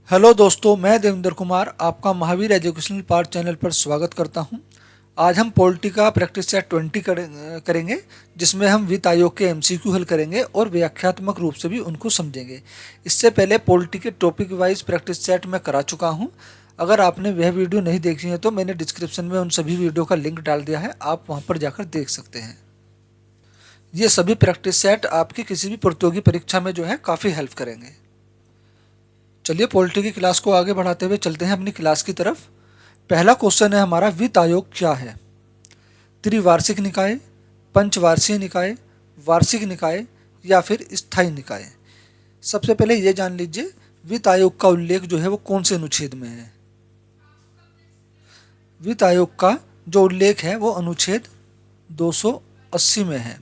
Hello दोस्तों, मैं देवेंद्र कुमार आपका महावीर एजुकेशनल पार्ट चैनल पर स्वागत करता हूं। आज हम पॉलिटी का प्रैक्टिस सेट 20 करेंगे, जिसमें हम वित्त आयोग के एमसीक्यू हल करेंगे और व्याख्यात्मक रूप से भी उनको समझेंगे। इससे पहले पॉलिटी के टॉपिक वाइज प्रैक्टिस सेट मैं करा चुका हूं। अगर आपने वह वीडियो नहीं देखी है तो मैंने डिस्क्रिप्शन में उन सभी वीडियो का लिंक डाल दिया है, आप वहाँ पर जाकर देख सकते हैं। ये सभी प्रैक्टिस सेट आपकी किसी भी प्रतियोगी परीक्षा में जो है काफ़ी हेल्प करेंगे। चलिए पॉलिटी की क्लास को आगे बढ़ाते हुए चलते हैं अपनी क्लास की तरफ। पहला क्वेश्चन है हमारा, वित्त आयोग क्या है? त्रिवार्षिक निकाय, पंचवार्षीय निकाय, वार्षिक निकाय या फिर स्थायी निकाय? सबसे पहले ये जान लीजिए वित्त आयोग का उल्लेख जो है वो कौन से अनुच्छेद में है। वित्त आयोग का जो उल्लेख है वो अनुच्छेद 280 में है।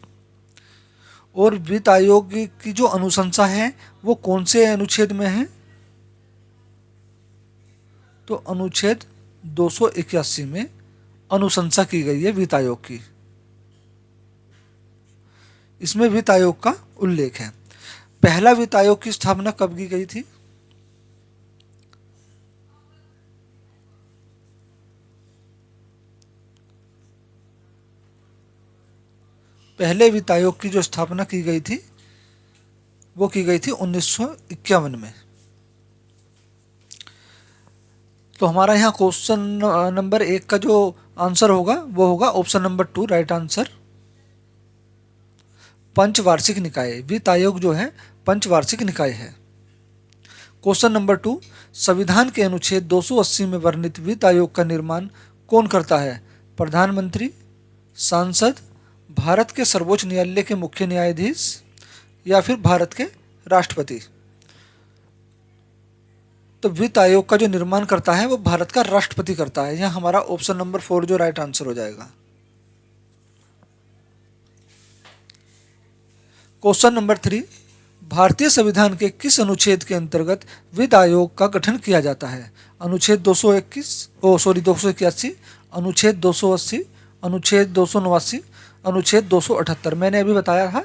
और वित्त आयोग की जो अनुशंसा है वो कौन से अनुच्छेद में है? तो अनुच्छेद 281 में अनुशंसा की गई है वित्त आयोग की। इसमें वित्त आयोग का उल्लेख है। पहला वित्त आयोग की स्थापना कब की गई थी? पहले वित्त आयोग की जो स्थापना की गई थी वो की गई थी 1951 में। तो हमारा यहाँ क्वेश्चन नंबर 1 का जो आंसर होगा वो होगा ऑप्शन नंबर 2, राइट आंसर। पंचवार्षिक निकाय, वित्त आयोग जो है पंचवार्षिक निकाय है। क्वेश्चन नंबर 2, संविधान के अनुच्छेद 280 में वर्णित वित्त आयोग का निर्माण कौन करता है? प्रधानमंत्री, सांसद, भारत के सर्वोच्च न्यायालय के मुख्य न्यायाधीश या फिर भारत के राष्ट्रपति? तो वित्त आयोग का जो निर्माण करता है वो भारत का राष्ट्रपति करता है। यह हमारा ऑप्शन नंबर 4 जो राइट आंसर हो जाएगा। क्वेश्चन नंबर 3, भारतीय संविधान के किस अनुच्छेद के अंतर्गत वित्त आयोग का गठन किया जाता है? अनुच्छेद 281, अनुच्छेद 280, अनुच्छेद 289, अनुच्छेद 278। मैंने अभी बताया था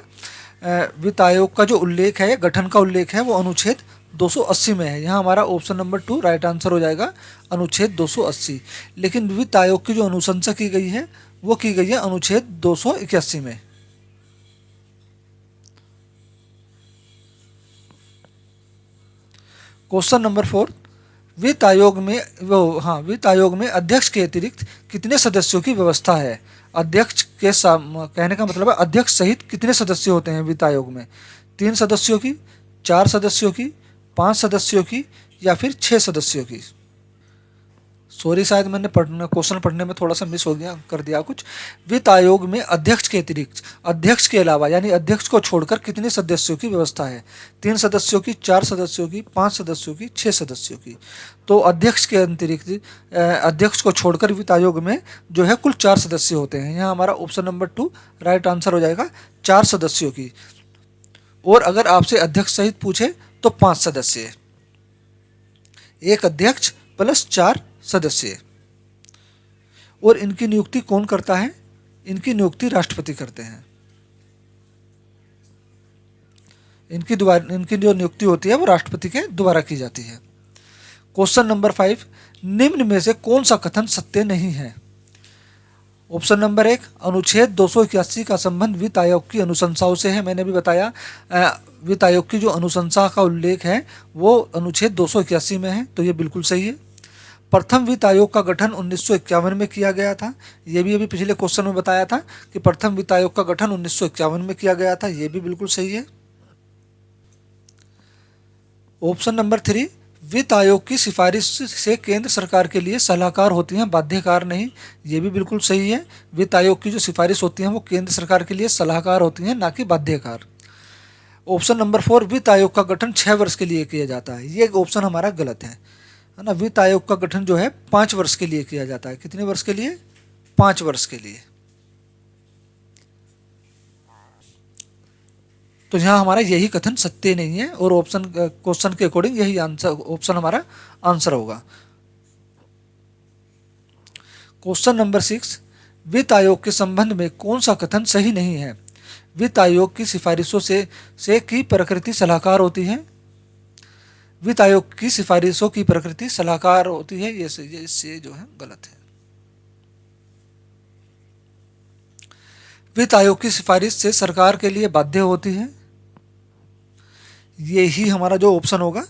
वित्त आयोग का जो उल्लेख है, गठन का उल्लेख है वो अनुच्छेद 280 में है। यहाँ हमारा ऑप्शन नंबर 2 राइट आंसर हो जाएगा, अनुच्छेद 280। लेकिन वित्त आयोग की जो अनुशंसा की गई है वो की गई है अनुच्छेद 281 में। क्वेश्चन नंबर 4, वित्त आयोग में अध्यक्ष के अतिरिक्त कितने सदस्यों की व्यवस्था है? अध्यक्ष के कहने का मतलब है अध्यक्ष सहित कितने सदस्य होते हैं वित्त आयोग में? 3 सदस्यों की, 4 सदस्यों की, 5 सदस्यों की या फिर 6 सदस्यों की? सॉरी, शायद मैंने क्वेश्चन पढ़ने में थोड़ा सा मिस हो गया, कर दिया कुछ। वित्त आयोग में अध्यक्ष के अतिरिक्त, अध्यक्ष के अलावा यानी अध्यक्ष को छोड़कर कितने सदस्यों की व्यवस्था है? 3 सदस्यों की, 4 सदस्यों की, 5 सदस्यों की, 6 सदस्यों की? तो अध्यक्ष के अतिरिक्त अध्यक्ष को छोड़कर वित्त आयोग में जो है कुल 4 सदस्य होते हैं। यहाँ हमारा ऑप्शन नंबर 2 राइट आंसर हो जाएगा, 4 सदस्यों की। और अगर आपसे अध्यक्ष सहित पूछे तो 5 सदस्य, एक अध्यक्ष प्लस 4 सदस्य। और इनकी नियुक्ति कौन करता है? इनकी नियुक्ति राष्ट्रपति करते हैं। इनकी जो नियुक्ति होती है वो राष्ट्रपति के द्वारा की जाती है। क्वेश्चन नंबर 5, निम्न में से कौन सा कथन सत्य नहीं है? ऑप्शन नंबर 1, अनुच्छेद 281 का संबंध वित्त आयोग की अनुशंसाओं से है। मैंने भी बताया वित्त आयोग की जो अनुशंसा का उल्लेख है वो अनुच्छेद 281 में है, तो ये बिल्कुल सही है। प्रथम वित्त आयोग का गठन 1951 में किया गया था। ये भी अभी पिछले क्वेश्चन में बताया था कि प्रथम वित्त आयोग का गठन 1951 में किया गया था, ये भी बिल्कुल सही है। ऑप्शन नंबर 3, वित्त आयोग की सिफारिश से केंद्र सरकार के लिए सलाहकार होती हैं, बाध्यकार नहीं, ये भी बिल्कुल सही है। वित्त आयोग की जो सिफारिश होती हैं वो केंद्र सरकार के लिए सलाहकार होती हैं, ना कि बाध्यकार। ऑप्शन नंबर 4, वित्त आयोग का गठन 6 वर्ष के लिए किया जाता है, ये ऑप्शन हमारा गलत है ना। वित्त आयोग का गठन जो है 5 वर्ष के लिए किया जाता है। कितने वर्ष के लिए? 5 वर्ष के लिए। तो यहाँ हमारा यही कथन सत्य नहीं है और ऑप्शन क्वेश्चन के अकॉर्डिंग यही आंसर ऑप्शन हमारा आंसर होगा। क्वेश्चन नंबर 6, वित्त आयोग के संबंध में कौन सा कथन सही नहीं है? वित्त आयोग की सिफारिशों से की प्रकृति सलाहकार होती है, वित्त आयोग की सिफारिशों की प्रकृति सलाहकार होती है, ये इससे जो है गलत है। वित्त आयोग की सिफारिश से सरकार के लिए बाध्य होती है, ये ही हमारा जो ऑप्शन होगा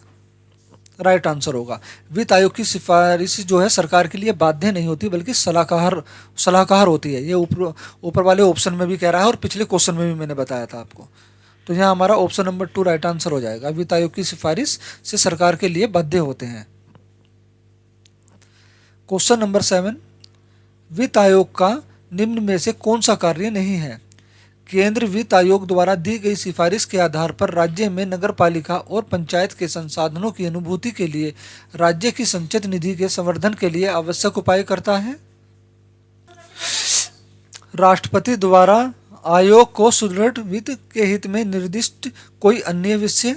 राइट आंसर होगा। वित्त आयोग की सिफारिश जो है सरकार के लिए बाध्य नहीं होती बल्कि सलाहकार सलाहकार होती है। ये ऊपर ऊपर वाले ऑप्शन में भी कह रहा है और पिछले क्वेश्चन में भी मैंने बताया था आपको। तो यहाँ हमारा ऑप्शन नंबर 2 राइट आंसर हो जाएगा। वित्त आयोग की सिफारिश से सरकार के लिए बाध्य होते हैं। क्वेश्चन नंबर 7, वित्त आयोग का निम्न में से कौन सा कार्य नहीं है? केंद्र वित्त आयोग द्वारा दी गई सिफारिश के आधार पर राज्य में नगरपालिका और पंचायत के संसाधनों की अनुभूति के लिए राज्य की संचित निधि के संवर्धन के लिए आवश्यक उपाय करता है। राष्ट्रपति द्वारा आयोग को सुदृढ़ वित्त के हित में निर्दिष्ट कोई अन्य विषय।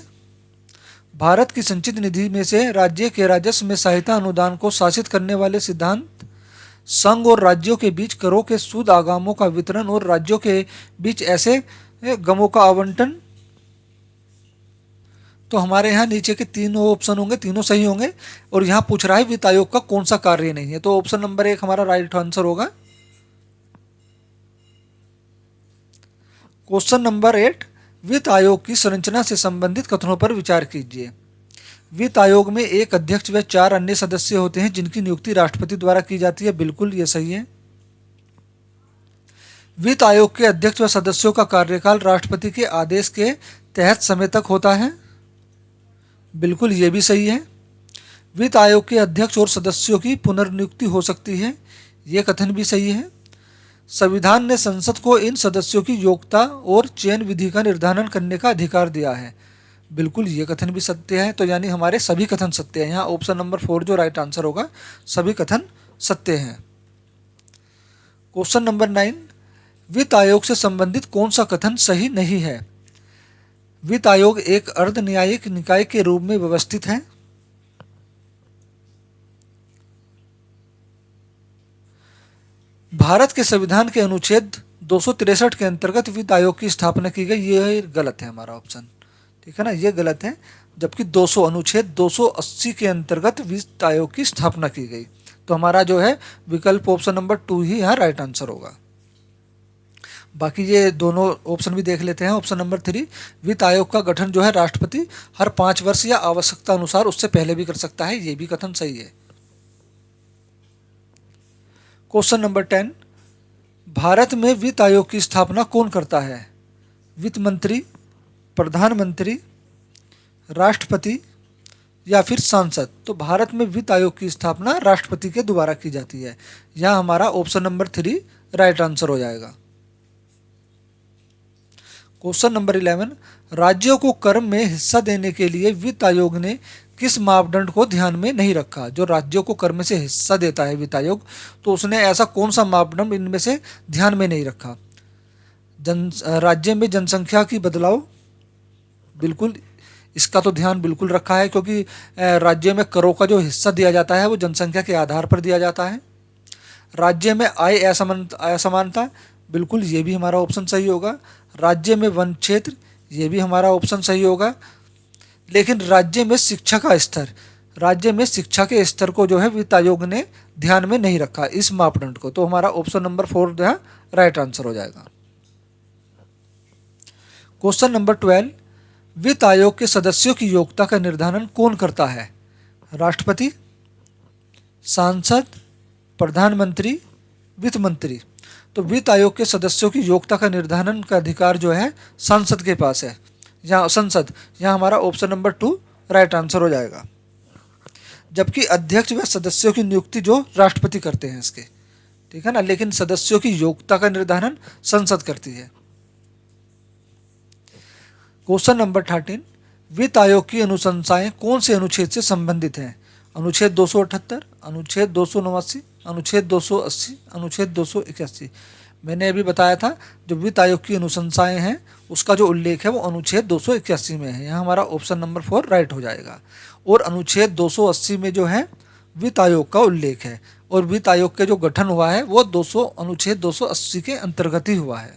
भारत की संचित निधि में से राज्य के राजस्व में सहायता अनुदान को शासित करने वाले सिद्धांत। संघ और राज्यों के बीच करों के सूद आगामों का वितरण और राज्यों के बीच ऐसे गमों का आवंटन। तो हमारे यहाँ नीचे के तीनों ऑप्शन होंगे, तीनों सही होंगे। और यहाँ पूछ रहा है वित्त आयोग का कौन सा कार्य नहीं है, तो ऑप्शन नंबर 1 हमारा राइट आंसर होगा। क्वेश्चन नंबर 8, वित्त आयोग की संरचना से संबंधित कथनों पर विचार कीजिए। वित्त आयोग में एक अध्यक्ष व 4 अन्य सदस्य होते हैं जिनकी नियुक्ति राष्ट्रपति द्वारा की जाती है। बिल्कुल ये सही है। वित्त आयोग के अध्यक्ष व सदस्यों का कार्यकाल राष्ट्रपति के आदेश के तहत समय तक होता है। बिल्कुल ये भी सही है। वित्त आयोग के अध्यक्ष और सदस्यों की पुनर्नियुक्ति हो सकती है। ये कथन भी सही है। संविधान ने संसद को इन सदस्यों की योग्यता और चयन विधि का निर्धारण करने का अधिकार दिया है। बिल्कुल ये कथन भी सत्य है। तो यानी हमारे सभी कथन सत्य हैं। यहाँ ऑप्शन नंबर 4 जो राइट आंसर होगा, सभी कथन सत्य हैं। क्वेश्चन नंबर 9, वित्त आयोग से संबंधित कौन सा कथन सही नहीं है? वित्त आयोग एक अर्ध न्यायिक निकाय के रूप में व्यवस्थित है। भारत के संविधान के अनुच्छेद 263 के अंतर्गत वित्त आयोग की स्थापना की गई। ये गलत है हमारा ऑप्शन, ठीक है ना, ये गलत है। जबकि अनुच्छेद 280 के अंतर्गत वित्त आयोग की स्थापना की गई। तो हमारा जो है विकल्प ऑप्शन नंबर 2 ही यहाँ राइट आंसर होगा। बाकी ये दोनों ऑप्शन भी देख लेते हैं। ऑप्शन नंबर 3, वित्त आयोग का गठन जो है राष्ट्रपति हर 5 वर्ष या आवश्यकता अनुसार उससे पहले भी कर सकता है। ये भी कथन सही है। क्वेश्चन नंबर 10, भारत में वित्त आयोग की स्थापना कौन करता है? वित्त मंत्री, प्रधानमंत्री, राष्ट्रपति या फिर सांसद? तो भारत में वित्त आयोग की स्थापना राष्ट्रपति के द्वारा की जाती है। यहाँ हमारा ऑप्शन नंबर 3 राइट आंसर हो जाएगा। क्वेश्चन नंबर 11, राज्यों को कर में हिस्सा देने के लिए वित्त आयोग ने किस मापदंड को ध्यान में नहीं रखा? जो राज्यों को कर में से हिस्सा देता है वित्त आयोग, तो उसने ऐसा कौन सा मापदंड इनमें से ध्यान में नहीं रखा? राज्य में जनसंख्या की बदलाव, बिल्कुल इसका तो ध्यान बिल्कुल रखा है, क्योंकि राज्य में करों का जो हिस्सा दिया जाता है वो जनसंख्या के आधार पर दिया जाता है। राज्य में आय असमानता, बिल्कुल ये भी हमारा ऑप्शन सही होगा। राज्य में वन क्षेत्र, ये भी हमारा ऑप्शन सही होगा। लेकिन राज्य में शिक्षा का स्तर, राज्य में शिक्षा के स्तर को जो है वित्त आयोग ने ध्यान में नहीं रखा, इस मापदंड को। तो हमारा ऑप्शन नंबर 4 यहाँ राइट आंसर हो जाएगा। क्वेश्चन नंबर 12, वित्त आयोग के सदस्यों की योग्यता का निर्धारण कौन करता है? राष्ट्रपति, सांसद, प्रधानमंत्री, वित्त मंत्री? तो वित्त आयोग के सदस्यों की योग्यता का निर्धारण का अधिकार जो है संसद के पास है। यहाँ संसद, यहाँ हमारा ऑप्शन नंबर 2 राइट आंसर हो जाएगा। जबकि अध्यक्ष व सदस्यों की नियुक्ति जो राष्ट्रपति करते हैं इसके, ठीक है ना, लेकिन सदस्यों की योग्यता का निर्धारण संसद करती है। क्वेश्चन नंबर 13, वित्त आयोग की अनुशंसाएं कौन से अनुच्छेद से संबंधित हैं? अनुच्छेद 278, अनुच्छेद 289, अनुच्छेद 280, अनुच्छेद 281। मैंने अभी बताया था जो वित्त आयोग की अनुशंसाएं हैं उसका जो उल्लेख है वो अनुच्छेद 281 में है। यहाँ हमारा ऑप्शन नंबर 4 राइट हो जाएगा। और अनुच्छेद 280 में जो है वित्त आयोग का उल्लेख है, और वित्त आयोग के जो गठन हुआ है वो अनुच्छेद 280 के अंतर्गत ही हुआ है।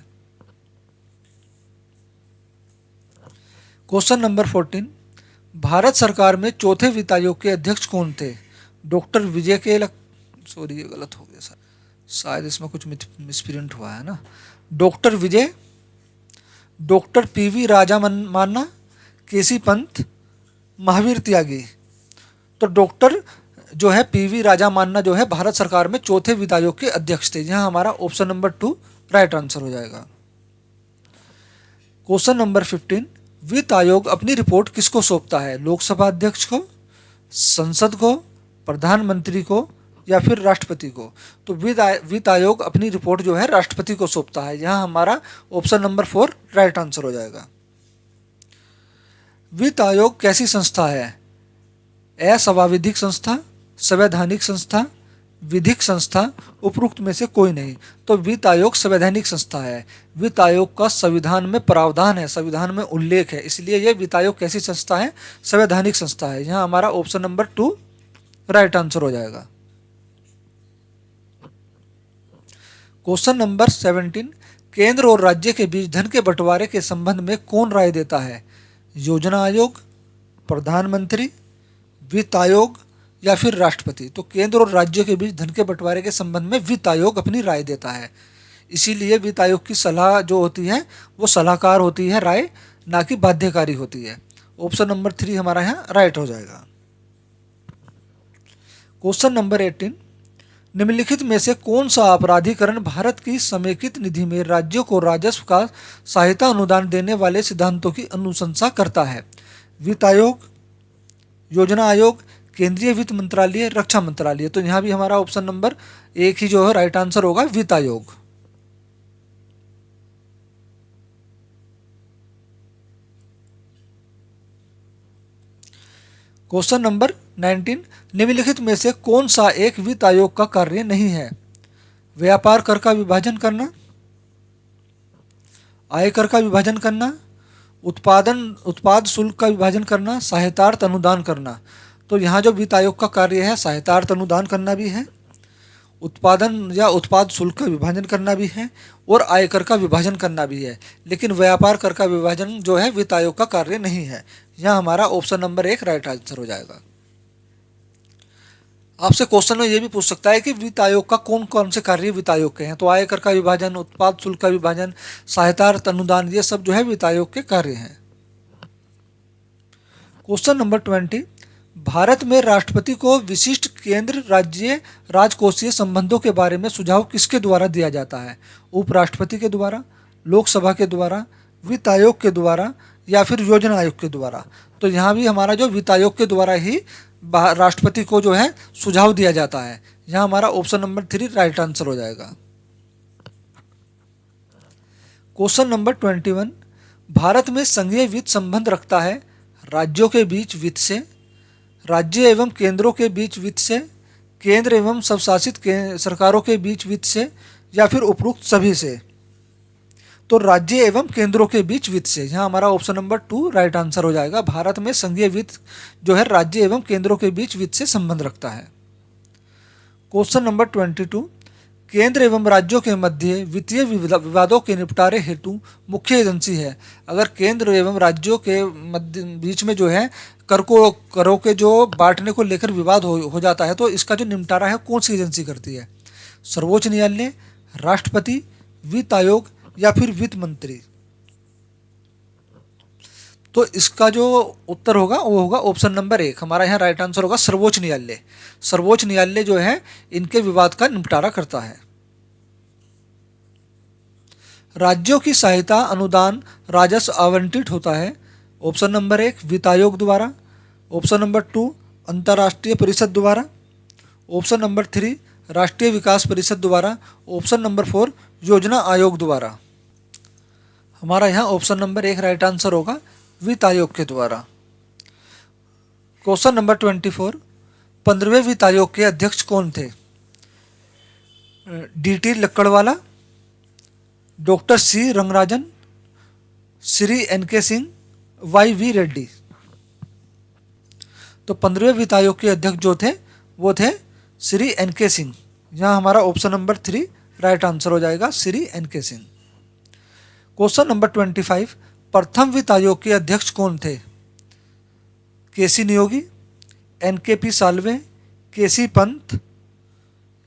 क्वेश्चन नंबर 14, भारत सरकार में चौथे वित्त आयोग के अध्यक्ष कौन थे? डॉक्टर विजय के सॉरी ये गलत हो गया शायद इसमें कुछ मिसप्रिंट हुआ है ना। डॉक्टर विजय, डॉक्टर पीवी राजा मान्ना, केसी पंत, महावीर त्यागी। तो डॉक्टर जो है पीवी राजा मान्ना जो है भारत सरकार में चौथे वित्त आयोग के अध्यक्ष थे। यहाँ हमारा ऑप्शन नंबर 2 राइट आंसर हो जाएगा। क्वेश्चन नंबर 15, वित्त आयोग अपनी रिपोर्ट किसको सौंपता है? लोकसभा अध्यक्ष को, संसद को, प्रधानमंत्री को या फिर राष्ट्रपति को? तो वित्त आयोग अपनी रिपोर्ट जो है राष्ट्रपति को सौंपता है। यहाँ हमारा ऑप्शन नंबर 4 राइट आंसर हो जाएगा। वित्त आयोग कैसी संस्था है? असंवैधानिक संस्था, संवैधानिक संस्था, विधिक संस्था, उपरोक्त में से कोई नहीं। तो वित्त आयोग संवैधानिक संस्था है। वित्त आयोग का संविधान में प्रावधान है, संविधान में उल्लेख है, इसलिए यह वित्त आयोग कैसी संस्था है? संवैधानिक संस्था है। यहाँ हमारा ऑप्शन नंबर 2 राइट आंसर हो जाएगा। क्वेश्चन नंबर 17, केंद्र और राज्य के बीच धन के बंटवारे के संबंध में कौन राय देता है? योजना आयोग, प्रधानमंत्री, वित्त आयोग या फिर राष्ट्रपति? तो केंद्र और राज्यों के बीच धन के बंटवारे के संबंध में वित्त आयोग अपनी राय देता है। इसीलिए वित्त आयोग की सलाह जो होती है वो सलाहकार होती है, राय ना कि बाध्यकारी होती है। ऑप्शन नंबर 3 हमारा यहाँ राइट हो जाएगा। क्वेश्चन नंबर 18, निम्नलिखित में से कौन सा अपराधीकरण भारत की समेकित निधि में राज्यों को राजस्व का सहायता अनुदान देने वाले सिद्धांतों की अनुशंसा करता है? वित्त आयोग, योजना आयोग, केंद्रीय वित्त मंत्रालय, रक्षा मंत्रालय? तो यहाँ भी हमारा ऑप्शन नंबर 1 ही जो है राइट आंसर होगा, वित्त आयोग। क्वेश्चन नंबर 19, निम्नलिखित में से कौन सा एक वित्त आयोग का कार्य नहीं है? व्यापार कर का विभाजन करना, आयकर का विभाजन करना, उत्पाद शुल्क का विभाजन करना, सहायतार्थ अनुदान करना? तो यहाँ जो वित्त आयोग का कार्य है सहायतार्थ अनुदान करना भी है, उत्पादन या उत्पाद शुल्क का विभाजन करना भी है और आयकर का विभाजन करना भी है। लेकिन व्यापार कर का विभाजन जो है वित्त आयोग का कार्य नहीं है। यहाँ हमारा ऑप्शन नंबर 1 राइट आंसर हो जाएगा। आपसे क्वेश्चन में ये भी पूछ सकता है कि वित्त आयोग का कौन कौन से कार्य वित्त आयोग के हैं? तो आयकर का विभाजन, उत्पाद शुल्क का विभाजन, सहायतार्थ अनुदान, ये सब जो है वित्त आयोग के कार्य हैं। क्वेश्चन नंबर 20, भारत में राष्ट्रपति को विशिष्ट केंद्र राज्य राजकोषीय संबंधों के बारे में सुझाव किसके द्वारा दिया जाता है? उपराष्ट्रपति के द्वारा, लोकसभा के द्वारा, वित्त आयोग के द्वारा या फिर योजना आयोग के द्वारा? तो यहाँ भी हमारा जो वित्त आयोग के द्वारा ही राष्ट्रपति को जो है सुझाव दिया जाता है। यहाँ हमारा ऑप्शन नंबर 3 राइट आंसर हो जाएगा। क्वेश्चन नंबर 21, भारत में संघीय वित्त संबंध रखता है राज्यों के बीच वित्त से, राज्य एवं केंद्रों के बीच वित्त से, केंद्र एवं स्वशासित सरकारों के बीच वित्त से या फिर उपरोक्त सभी से? तो राज्य एवं केंद्रों के बीच वित्त से। यहाँ हमारा ऑप्शन नंबर 2 राइट आंसर हो जाएगा। भारत में संघीय वित्त जो है राज्य एवं केंद्रों के बीच वित्त से संबंध रखता है। क्वेश्चन नंबर 22, केंद्र एवं राज्यों के मध्य वित्तीय विवादों के निपटारे हेतु मुख्य एजेंसी है? अगर केंद्र एवं राज्यों के मध्य बीच में जो है करों के जो बांटने को लेकर विवाद हो जाता है तो इसका जो निपटारा है कौन सी एजेंसी करती है? सर्वोच्च न्यायालय, राष्ट्रपति, वित्त आयोग या फिर वित्त मंत्री? तो इसका जो उत्तर होगा वो होगा ऑप्शन नंबर 1, हमारा यहाँ राइट आंसर होगा सर्वोच्च न्यायालय। सर्वोच्च न्यायालय जो है इनके विवाद का निपटारा करता है। राज्यों की सहायता अनुदान राजस्व आवंटित होता है ऑप्शन नंबर 1 वित्त आयोग द्वारा, ऑप्शन नंबर 2 अंतर्राष्ट्रीय परिषद द्वारा, ऑप्शन नंबर 3 राष्ट्रीय विकास परिषद द्वारा, ऑप्शन नंबर 4 योजना आयोग द्वारा। हमारा यहाँ ऑप्शन नंबर 1 राइट आंसर होगा वित्त आयोग के द्वारा। क्वेश्चन नंबर 24, 15वें वित्त आयोग के अध्यक्ष कौन थे? DT Lakdawala, doctor C Rangarajan, Shri NK Singh, YV Reddy? तो 15वें वित्त आयोग के अध्यक्ष जो थे वो थे श्री NK सिंह। यहाँ हमारा ऑप्शन नंबर 3 राइट आंसर हो जाएगा, Shri NK Singh. Question number 25, प्रथम वित्त आयोग के अध्यक्ष कौन थे? केसी नियोगी, एनकेपी साल्वे, केसी पंत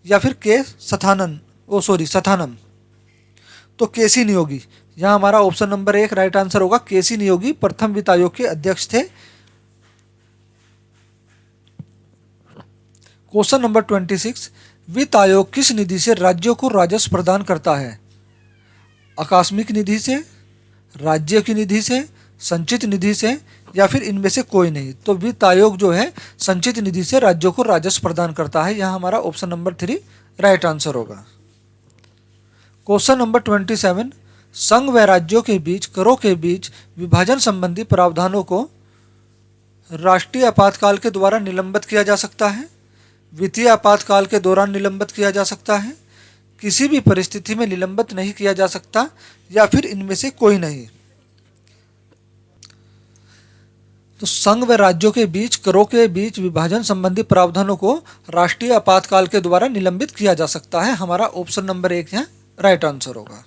या फिर के सथानम। तो केसी नियोगी, यहाँ हमारा ऑप्शन नंबर 1 राइट आंसर होगा। केसी नियोगी प्रथम वित्त आयोग के अध्यक्ष थे। क्वेश्चन नंबर 26, वित्त आयोग किस निधि से राज्यों को राजस्व प्रदान करता है? आकस्मिक निधि से, राज्य की निधि से, संचित निधि से या फिर इनमें से कोई नहीं। तो वित्त आयोग जो है संचित निधि से राज्यों को राजस्व प्रदान करता है। यहाँ हमारा ऑप्शन नंबर 3 राइट आंसर होगा। क्वेश्चन नंबर 27, संघ व राज्यों के बीच करों के बीच विभाजन संबंधी प्रावधानों को राष्ट्रीय आपातकाल के द्वारा निलंबित किया जा सकता है, वित्तीय आपातकाल के दौरान निलंबित किया जा सकता है, किसी भी परिस्थिति में निलंबित नहीं किया जा सकता या फिर इनमें से कोई नहीं। तो संघ व राज्यों के बीच करों के बीच विभाजन संबंधी प्रावधानों को राष्ट्रीय आपातकाल के द्वारा निलंबित किया जा सकता है। हमारा ऑप्शन नंबर 1 यहाँ राइट आंसर होगा।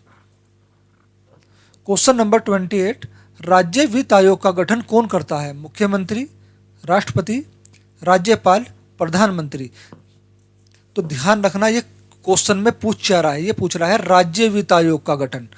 क्वेश्चन नंबर 28, राज्य वित्त आयोग का गठन कौन करता है? मुख्यमंत्री, राष्ट्रपति, राज्यपाल, प्रधानमंत्री। तो ध्यान रखना, ये क्वेश्चन में पूछ जा रहा है, ये पूछ रहा है राज्य वित्त आयोग का गठन।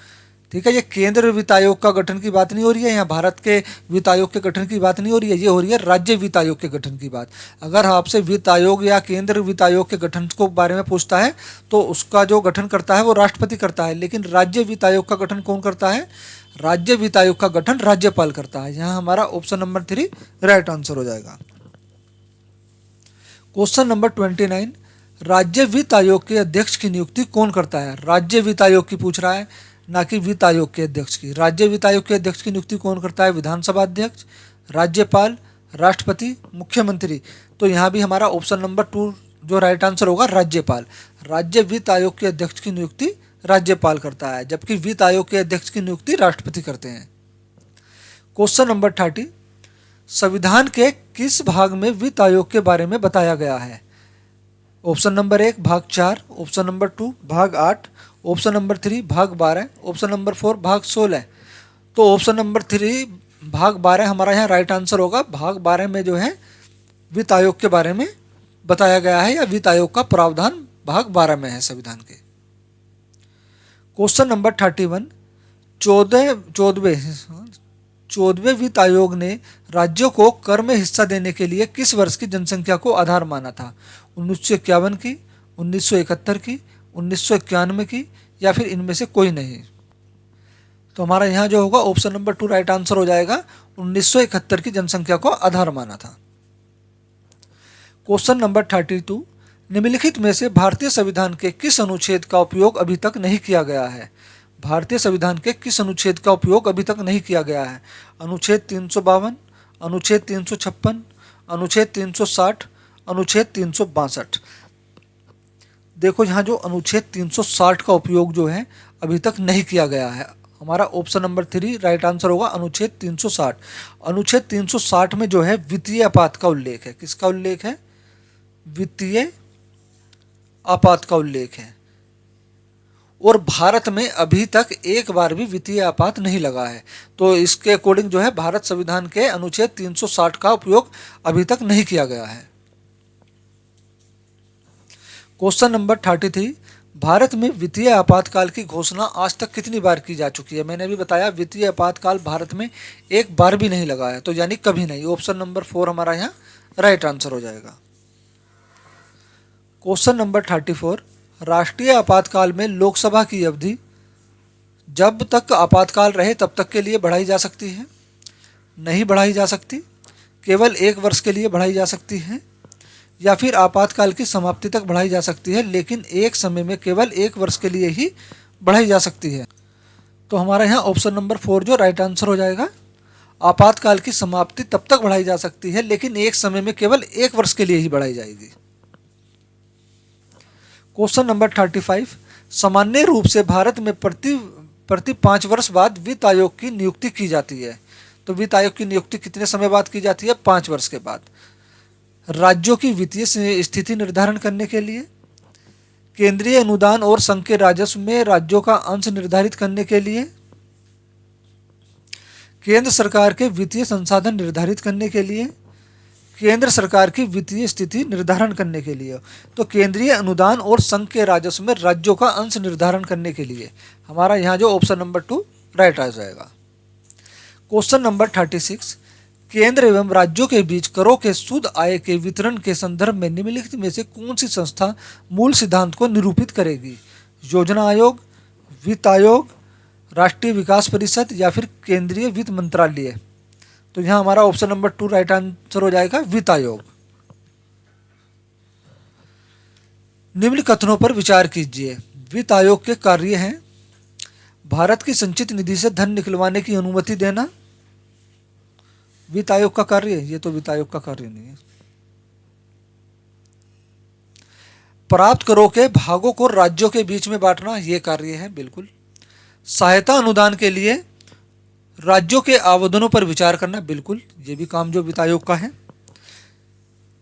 ठीक है, ये केंद्र वित्त आयोग का गठन की बात नहीं हो रही है, यहाँ भारत के वित्त आयोग के गठन की बात नहीं हो रही है, ये हो रही है राज्य वित्त आयोग के गठन की बात। अगर आपसे वित्त आयोग या केंद्र वित्त आयोग के गठन को बारे में पूछता है तो उसका जो गठन करता है वो राष्ट्रपति करता है, लेकिन राज्य वित्त आयोग का गठन कौन करता है? राज्य वित्त आयोग का गठन राज्यपाल करता है। यहाँ हमारा ऑप्शन नंबर 3 राइट आंसर हो जाएगा। क्वेश्चन नंबर 29, राज्य वित्त आयोग के अध्यक्ष की नियुक्ति कौन करता है? राज्य वित्त आयोग की पूछ रहा है, ना कि वित्त आयोग के अध्यक्ष की। राज्य वित्त आयोग के अध्यक्ष की नियुक्ति कौन करता है? विधानसभा अध्यक्ष, राज्यपाल, राष्ट्रपति, मुख्यमंत्री। तो यहाँ भी हमारा ऑप्शन नंबर 2 जो राइट आंसर होगा राज्यपाल। राज्य वित्त आयोग के अध्यक्ष की नियुक्ति राज्यपाल करता है, जबकि वित्त आयोग के अध्यक्ष की नियुक्ति राष्ट्रपति करते हैं। क्वेश्चन नंबर 30, संविधान के किस भाग में वित्त आयोग के बारे में बताया गया है? ऑप्शन नंबर 1 भाग 4, ऑप्शन नंबर 2 भाग 8, ऑप्शन नंबर 3 भाग 12, ऑप्शन नंबर 4 भाग 16। तो ऑप्शन नंबर 3 भाग 12 हमारा यहाँ राइट आंसर होगा। भाग 12 में जो है वित्त आयोग के बारे में बताया गया है, या वित्त आयोग का प्रावधान भाग 12 में है संविधान के। क्वेश्चन नंबर 31, 14वें वित्त आयोग ने राज्यों को कर में हिस्सा देने के लिए किस वर्ष की जनसंख्या को आधार माना था? 1951 की, 1971 की, 1991 की या फिर इनमें से कोई नहीं। तो हमारा यहाँ जो होगा ऑप्शन नंबर 2 राइट आंसर हो जाएगा। 1971 की जनसंख्या को आधार माना था। क्वेश्चन नंबर 32, निम्नलिखित में से भारतीय संविधान के किस अनुच्छेद का उपयोग अभी तक नहीं किया गया है? भारतीय संविधान के किस अनुच्छेद का उपयोग अभी तक नहीं किया गया है? अनुच्छेद 352, अनुच्छेद 356, अनुच्छेद 360, अनुच्छेद 362। देखो यहाँ जो अनुच्छेद 360 का उपयोग जो है अभी तक नहीं किया गया है। हमारा ऑप्शन नंबर 3 राइट आंसर होगा अनुच्छेद 360। अनुच्छेद 360 में जो है वित्तीय आपात का उल्लेख है। किसका उल्लेख है? वित्तीय आपात का उल्लेख है। और भारत में अभी तक एक बार भी वित्तीय आपात नहीं लगा है। तो इसके अकॉर्डिंग जो है भारत संविधान के अनुच्छेद 360 का उपयोग अभी तक नहीं किया गया है। क्वेश्चन नंबर 33, भारत में वित्तीय आपातकाल की घोषणा आज तक कितनी बार की जा चुकी है? मैंने अभी बताया वित्तीय आपातकाल भारत में एक बार भी नहीं लगा है, तो यानी कभी नहीं। ऑप्शन नंबर 4 हमारा यहाँ राइट आंसर हो जाएगा। क्वेश्चन नंबर 34, राष्ट्रीय आपातकाल में लोकसभा की अवधि जब तक आपातकाल रहे तब तक के लिए बढ़ाई जा सकती है, नहीं बढ़ाई जा सकती, केवल 1 वर्ष के लिए बढ़ाई जा सकती है, या फिर आपातकाल की समाप्ति तक बढ़ाई जा सकती है, लेकिन एक समय में केवल 1 वर्ष के लिए ही बढ़ाई जा सकती है। तो हमारा यहाँ ऑप्शन नंबर 4 जो राइट आंसर हो जाएगा। आपातकाल की समाप्ति तब तक बढ़ाई जा सकती है, लेकिन एक समय में केवल 1 वर्ष के लिए ही बढ़ाई जाएगी। क्वेश्चन नंबर 35, सामान्य रूप से भारत में प्रति 5 वर्ष बाद वित्त आयोग की नियुक्ति की जाती है। तो वित्त आयोग की नियुक्ति कितने समय बाद की जाती है? 5 वर्ष के बाद। राज्यों की वित्तीय स्थिति निर्धारण करने के लिए, केंद्रीय अनुदान और संघ के राजस्व में राज्यों का अंश निर्धारित करने के लिए, केंद्र सरकार के वित्तीय संसाधन निर्धारित करने के लिए, केंद्र सरकार की वित्तीय स्थिति निर्धारण करने के लिए। तो केंद्रीय अनुदान और संघ के राजस्व में राज्यों का अंश निर्धारण करने के लिए हमारा यहाँ जो ऑप्शन नंबर 2 राइट आ जाएगा। क्वेश्चन नंबर 36, केंद्र एवं राज्यों के बीच करों के शुद्ध आय के वितरण के संदर्भ में निम्नलिखित में से कौन सी संस्था मूल सिद्धांत को निरूपित करेगी? योजना आयोग, वित्त आयोग, राष्ट्रीय विकास परिषद या फिर केंद्रीय वित्त मंत्रालय। तो यहाँ हमारा ऑप्शन नंबर 2 राइट आंसर हो जाएगा, वित्त आयोग। निम्न कथनों पर विचार कीजिए। वित्त आयोग के कार्य हैं भारत की संचित निधि से धन निकलवाने की अनुमति देना। वित्त आयोग का कार्य है ये, तो वित्त आयोग का कार्य नहीं है। प्राप्त करों के भागों को राज्यों के बीच में बांटना, ये कार्य है बिल्कुल। सहायता अनुदान के लिए राज्यों के आवेदनों पर विचार करना, बिल्कुल ये भी काम जो वित्त आयोग का है।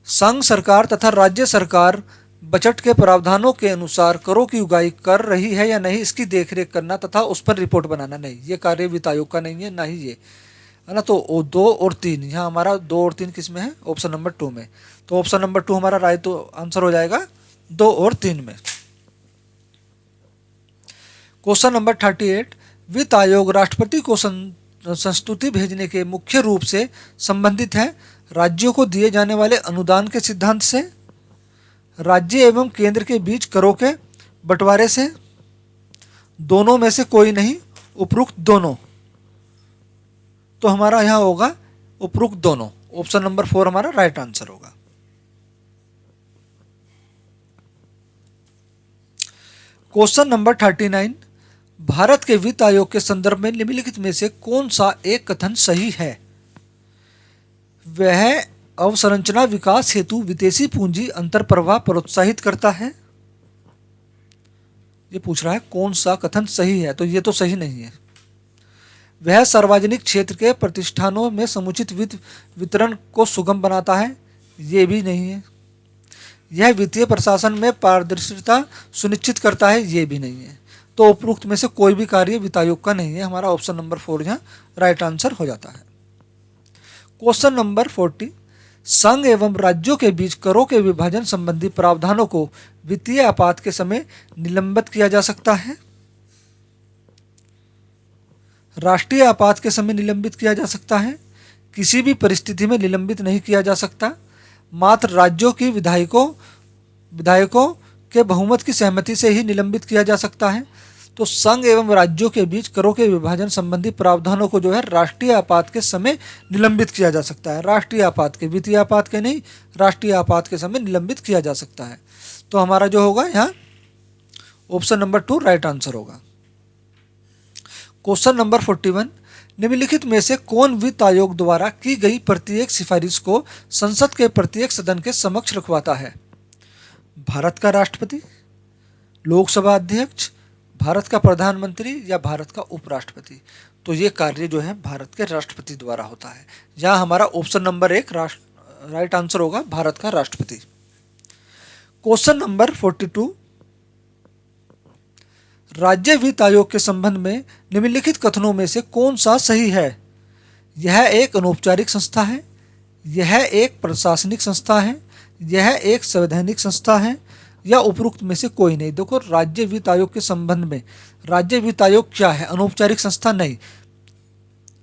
संघ सरकार तथा राज्य सरकार बजट के प्रावधानों के अनुसार करों की उगाही कर रही है या नहीं, इसकी देखरेख करना तथा उस पर रिपोर्ट बनाना, नहीं ये कार्य वित्त आयोग का नहीं है, ना ही ये है ना। तो 2 और 3, यहाँ हमारा 2 और 3 किस में है? ऑप्शन नंबर 2 में। तो ऑप्शन नंबर 2 हमारा राइट आंसर हो जाएगा 2 और 3 में। क्वेश्चन नंबर 38, वित्त आयोग राष्ट्रपति को संस्तुति भेजने के मुख्य रूप से संबंधित है राज्यों को दिए जाने वाले अनुदान के सिद्धांत से, राज्य एवं केंद्र के बीच करों के बंटवारे से, दोनों में से कोई नहीं, उपरोक्त दोनों। तो हमारा यहाँ होगा उपरोक्त दोनों। ऑप्शन नंबर 4 हमारा राइट आंसर होगा। क्वेश्चन नंबर 39, भारत के वित्त आयोग के संदर्भ में निम्नलिखित में से कौन सा एक कथन सही है? वह अवसंरचना विकास हेतु विदेशी पूंजी अंतर्प्रवाह प्रोत्साहित करता है। ये पूछ रहा है कौन सा कथन सही है, तो ये तो सही नहीं है। वह सार्वजनिक क्षेत्र के प्रतिष्ठानों में समुचित वित्त वितरण को सुगम बनाता है, ये भी नहीं है। यह वित्तीय प्रशासन में पारदर्शिता सुनिश्चित करता है, ये भी नहीं है। तो उपरोक्त में से कोई भी कार्य वित्त आयोग का नहीं है। हमारा ऑप्शन नंबर 4 यहाँ राइट आंसर हो जाता है। क्वेश्चन नंबर 40, संघ एवं राज्यों के बीच करों के विभाजन संबंधी प्रावधानों को वित्तीय आपात के समय निलंबित किया जा सकता है। राष्ट्रीय आपात के समय निलंबित किया जा सकता है, किसी भी परिस्थिति में निलंबित नहीं किया जा सकता, मात्र राज्यों की विधायकों के बहुमत की सहमति से ही निलंबित किया जा सकता है। तो संघ एवं राज्यों के बीच करों के विभाजन संबंधी प्रावधानों को जो है राष्ट्रीय आपात के समय निलंबित किया जा सकता है। राष्ट्रीय आपात के, वित्तीय आपात के नहीं, राष्ट्रीय आपात के समय निलंबित किया जा सकता है। तो हमारा जो होगा यहाँ ऑप्शन नंबर 2 राइट आंसर होगा। क्वेश्चन नंबर 41, निम्नलिखित में से कौन वित्त आयोग द्वारा की गई प्रत्येक सिफारिश को संसद के प्रत्येक सदन के समक्ष रखवाता है? भारत का राष्ट्रपति, लोकसभा अध्यक्ष, भारत का प्रधानमंत्री या भारत का उपराष्ट्रपति? तो ये कार्य जो है भारत के राष्ट्रपति द्वारा होता है। यहाँ हमारा ऑप्शन नंबर 1 राइट आंसर होगा, भारत का राष्ट्रपति। क्वेश्चन नंबर 42, राज्य वित्त आयोग के संबंध में निम्नलिखित कथनों में से कौन सा सही है? यह एक अनौपचारिक संस्था है, यह एक प्रशासनिक संस्था है, यह एक संवैधानिक संस्था है, या उपरोक्त में से कोई नहीं। देखो, राज्य वित्त आयोग के संबंध में राज्य वित्त आयोग क्या है? अनौपचारिक संस्था नहीं,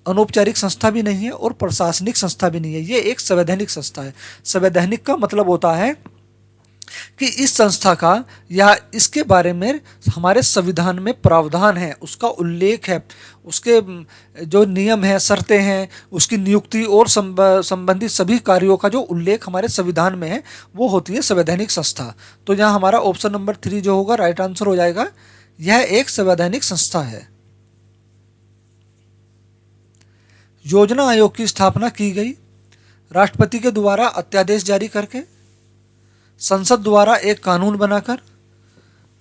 अनौपचारिक संस्था भी नहीं है और प्रशासनिक संस्था भी नहीं है, ये एक संवैधानिक संस्था है। संवैधानिक का मतलब होता है कि इस संस्था का या इसके बारे में हमारे संविधान में प्रावधान है, उसका उल्लेख है, उसके जो नियम है, शर्तें हैं, उसकी नियुक्ति और संबंधित सभी कार्यों का जो उल्लेख हमारे संविधान में है, वो होती है संवैधानिक संस्था। तो यहाँ हमारा ऑप्शन नंबर 3 जो होगा राइट आंसर हो जाएगा, यह एक संवैधानिक संस्था है। योजना आयोग की स्थापना की गई राष्ट्रपति के द्वारा अध्यादेश जारी करके, संसद द्वारा एक कानून बनाकर,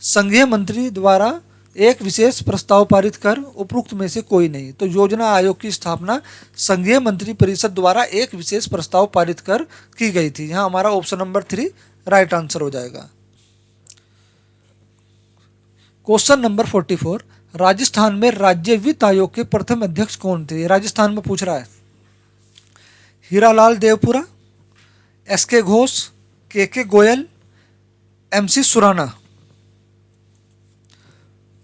संघीय मंत्री द्वारा एक विशेष प्रस्ताव पारित कर, उपरोक्त में से कोई नहीं। तो योजना आयोग की स्थापना संघीय मंत्री परिषद द्वारा एक विशेष प्रस्ताव पारित कर की गई थी। यहाँ हमारा ऑप्शन नंबर 3 राइट आंसर हो जाएगा। क्वेश्चन नंबर 44, राजस्थान में राज्य वित्त आयोग के प्रथम अध्यक्ष कौन थे? राजस्थान में पूछ रहा है। Hiralal Devpura, SK Ghosh, KK Goyal, MC Surana.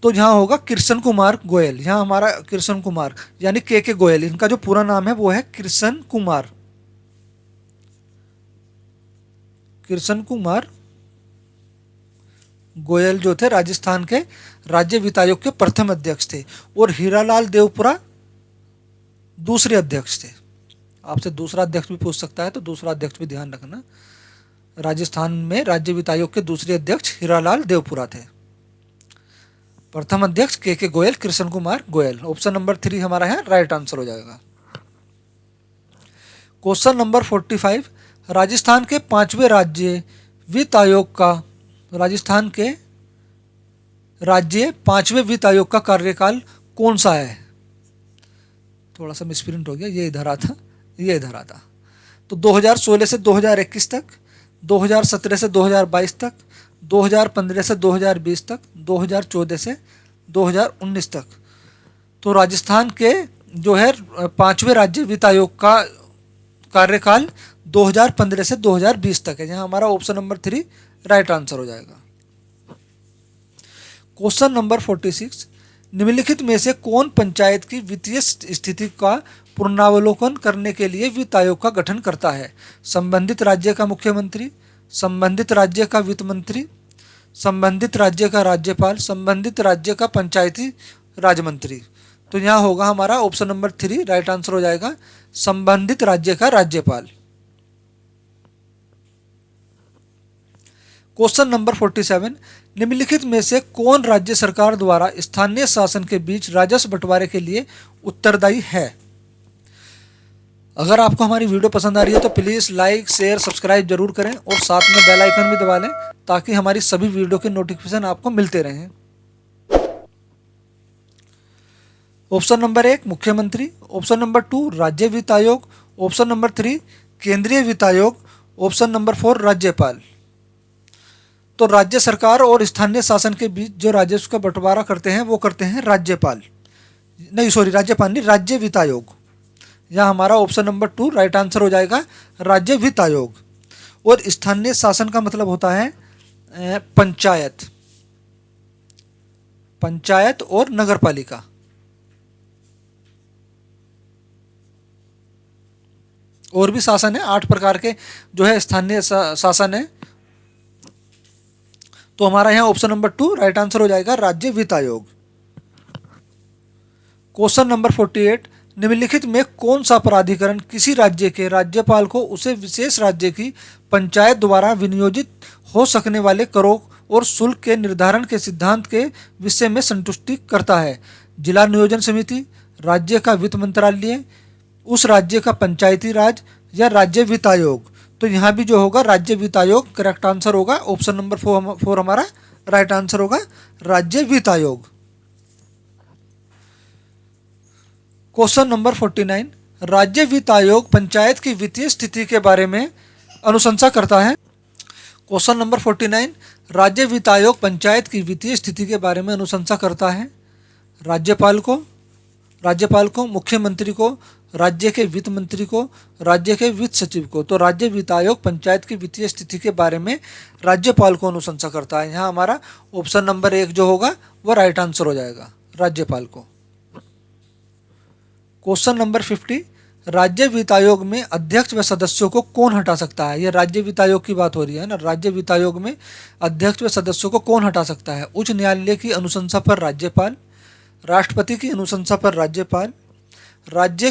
तो यहाँ होगा कृष्ण कुमार गोयल। यहाँ हमारा कृष्ण कुमार यानी KK गोयल, इनका जो पूरा नाम है वो है कृष्ण कुमार गोयल जो थे राजस्थान के राज्य वित्त आयोग के प्रथम अध्यक्ष थे, और हीरालाल देवपुरा दूसरे अध्यक्ष थे। आपसे दूसरा अध्यक्ष भी पूछ सकता है, तो दूसरा अध्यक्ष भी ध्यान रखना। राजस्थान में राज्य वित्त आयोग के दूसरे अध्यक्ष हीरालाल देवपुरा थे। प्रथम अध्यक्ष KK Goyal, Krishna Kumar Goyal. Option number 3 हमारा है राइट आंसर हो जाएगा। क्वेश्चन नंबर 45, राजस्थान के 5वें राज्य वित्त आयोग का वित्त आयोग का कार्यकाल कौन सा है? थोड़ा सा मिसप्रिंट हो गया, ये इधर आता। तो 2016 से 2021 तक, 2017 से 2022 तक, 2015 से 2020 तक, 2014 से 2019 तक। तो राजस्थान के जो है 5वें राज्य वित्त आयोग का कार्यकाल 2015 से 2020 तक है। यहाँ हमारा ऑप्शन नंबर 3 राइट आंसर हो जाएगा। क्वेश्चन नंबर 46, निम्नलिखित में से कौन पंचायत की वित्तीय स्थिति का पुनरावलोकन करने के लिए वित्त आयोग का गठन करता है? संबंधित राज्य का मुख्यमंत्री, संबंधित राज्य का वित्त मंत्री, संबंधित राज्य का राज्यपाल, संबंधित राज्य का पंचायती राज मंत्री। तो यहाँ होगा हमारा ऑप्शन नंबर 3 राइट आंसर हो जाएगा, संबंधित राज्य का राज्यपाल। क्वेश्चन नंबर 47, निम्नलिखित में से कौन राज्य सरकार द्वारा स्थानीय शासन के बीच राजस्व बंटवारे के लिए उत्तरदायी है? अगर आपको हमारी वीडियो पसंद आ रही है तो प्लीज़ लाइक, शेयर, सब्सक्राइब जरूर करें, और साथ में बेल आइकन भी दबा लें ताकि हमारी सभी वीडियो के नोटिफिकेशन आपको मिलते रहें। ऑप्शन नंबर 1 मुख्यमंत्री, ऑप्शन नंबर 2 राज्य वित्त आयोग, ऑप्शन नंबर 3 केंद्रीय वित्त आयोग, ऑप्शन नंबर 4 राज्यपाल। तो राज्य सरकार और स्थानीय शासन के बीच जो राजस्व का बंटवारा करते हैं वो करते हैं राज्यपाल राज्यपाल नहीं, राज्य वित्त आयोग। यहाँ हमारा ऑप्शन नंबर 2 राइट आंसर हो जाएगा, राज्य वित्त आयोग। और स्थानीय शासन का मतलब होता है पंचायत और नगर पालिका। और भी शासन है, 8 प्रकार के जो है स्थानीय शासन है। तो हमारा यहाँ ऑप्शन नंबर 2 राइट आंसर हो जाएगा, राज्य वित्त आयोग। क्वेश्चन नंबर 48, निम्नलिखित में कौन सा प्राधिकरण किसी राज्य के राज्यपाल को उसे विशेष राज्य की पंचायत द्वारा विनियोजित हो सकने वाले करों और शुल्क के निर्धारण के सिद्धांत के विषय में संतुष्टि करता है? जिला नियोजन समिति, राज्य का वित्त मंत्रालय, उस राज्य का पंचायती राज, या राज्य वित्त आयोग। तो यहाँ भी जो होगा राज्य वित्त आयोग करेक्ट आंसर होगा। ऑप्शन नंबर 4 हमारा राइट आंसर होगा, राज्य वित्त आयोग। क्वेश्चन नंबर 49, राज्य वित्त आयोग पंचायत की वित्तीय स्थिति के बारे में अनुशंसा करता है। क्वेश्चन नंबर 49, राज्य वित्त आयोग पंचायत की वित्तीय स्थिति के बारे में अनुशंसा करता है राज्यपाल को, मुख्यमंत्री को, राज्य के वित्त मंत्री को, राज्य के वित्त सचिव को। तो राज्य वित्त आयोग पंचायत की वित्तीय स्थिति के बारे में राज्यपाल को अनुशंसा करता है। यहाँ हमारा ऑप्शन नंबर 1 जो होगा वो राइट आंसर हो जाएगा, राज्यपाल को। क्वेश्चन नंबर 50, राज्य वित्त आयोग में अध्यक्ष व सदस्यों को कौन हटा सकता है? यह राज्य वित्त आयोग की बात हो रही है ना। राज्य वित्त आयोग में अध्यक्ष व सदस्यों को कौन हटा सकता है? उच्च न्यायालय की अनुशंसा पर राज्यपाल, राष्ट्रपति की अनुशंसा पर राज्यपाल, राज्य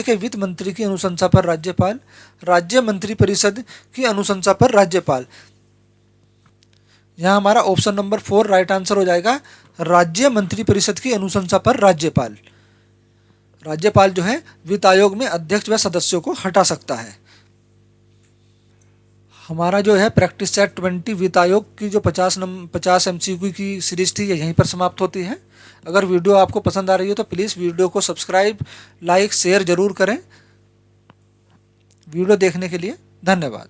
के वित्त मंत्री की अनुशंसा पर राज्यपाल, राज्य मंत्रिपरिषद की अनुशंसा पर राज्यपाल। यहाँ हमारा ऑप्शन नंबर 4 राइट आंसर हो जाएगा, राज्य मंत्रिपरिषद की अनुशंसा पर राज्यपाल। राज्यपाल जो है वित्त आयोग में अध्यक्ष व सदस्यों को हटा सकता है। हमारा जो है प्रैक्टिस सेट 20 वित्त आयोग की जो 50 MCQ की सीरीज थी, ये यहीं पर समाप्त होती है। अगर वीडियो आपको पसंद आ रही है तो प्लीज़ वीडियो को सब्सक्राइब, लाइक, शेयर जरूर करें। वीडियो देखने के लिए धन्यवाद।